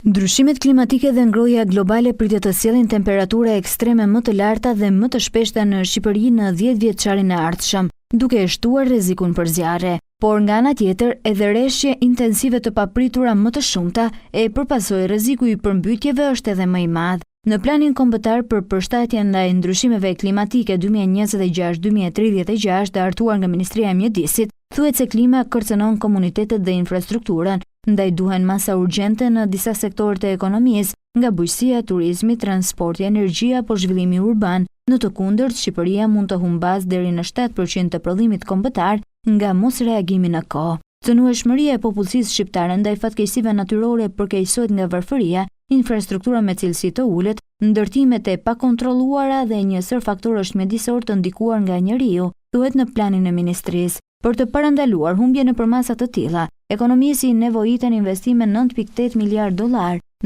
Ndryshimet klimatike dhe ngrohja globale pritet të sjellin temperatura ekstreme më të larta dhe më të shpeshta në Shqipëri në 10 vjeçarin e ardhshëm, duke e shtuar rrezikun për zjarre. Por nga ana tjetër, edhe rreshje intensive të papritura më të shumta e përpasoj rreziku i përmbytjeve është edhe më i madh. Në planin kombëtar për përshtatjen ndaj ndryshimeve klimatike 2026-2036 hartuar nga Ministria e Mjedisit, thuhet se klima kërcënon komunitetet dhe infrastrukturën, ndaj duhen masa urgjente në disa sektorë të ekonomisë, nga bujqësia, turizmi, transporti, energjia apo zhvillimi urban. Në të kundërt, Shqipëria mund të humbasë deri në 7% të prodhimit kombëtar nga mos reagimi në kohë. Cënueshmëria e popullsisë shqiptare ndaj fatkeqësive natyrore përkeqësohet nga varfëria, infrastruktura me cilësi të ulët, ndërtimet e pakontrolluara dhe një sër faktorësh mjedisor të ndikuar nga njeriu, thuhet në planin e ministrisë. Për të parandaluar humbje nëpër masa të tilla, ekonomisi nevojiten investime $9.8 miliardë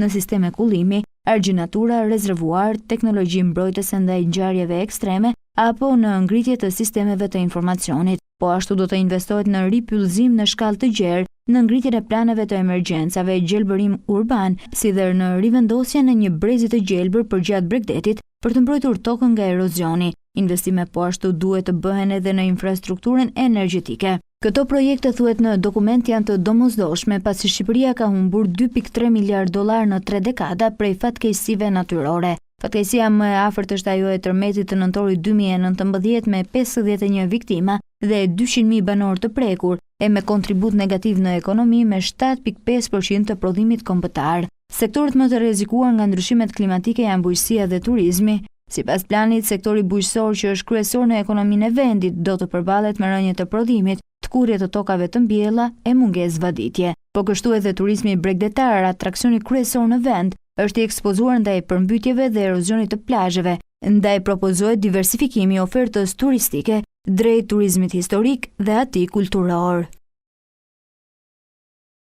në sisteme kullimi, argjinatura, rezervuar, teknologji mbrojtëse ndaj ngjarjeve ekstreme apo në ngritje të sistemeve të informacionit. Po ashtu do të investohet në ripyllëzim në shkallë të gjerë, në ngritjen e planeve të emergjencave, gjelbërim urban, si dhe në rivendosje në një brezi të gjelbër përgjatë Bregdetit për të mbrojtur tokën nga erozioni. Investime po ashtu duhet të bëhen edhe në infrastrukturën energjetike. Këto projekte, thuhet në dokument, janë të domosdoshme pasi Shqipëria ka humbur $2.3 miliardë në 3 dekada prej fatkeqësive natyrore. Fatkeqësia më e afërt është ajo e tërmetit të nëntorit 2019 me 51 viktima dhe 200.000 banor të prekur, e me kontribut negativ në ekonomi me 7.5% të prodhimit kombëtar. Sektorët më të rrezikuar nga ndryshimet klimatike janë bujqësia dhe turizmi. Sipas planit, sektori bujqësor, që është kryesor në ekonominë e vendit, do të përballet me rënje të prodhimit, tkurrje të tokave të mbjella e mungesë vaditje. Po kështu edhe turizmi bregdetar, atraksioni kryesor në vend, është i ekspozuar ndaj përmbytjeve dhe erozionit të plazheve, ndaj propozohet diversifikimi i ofertës turistike drejt turizmit historik dhe atij kulturor.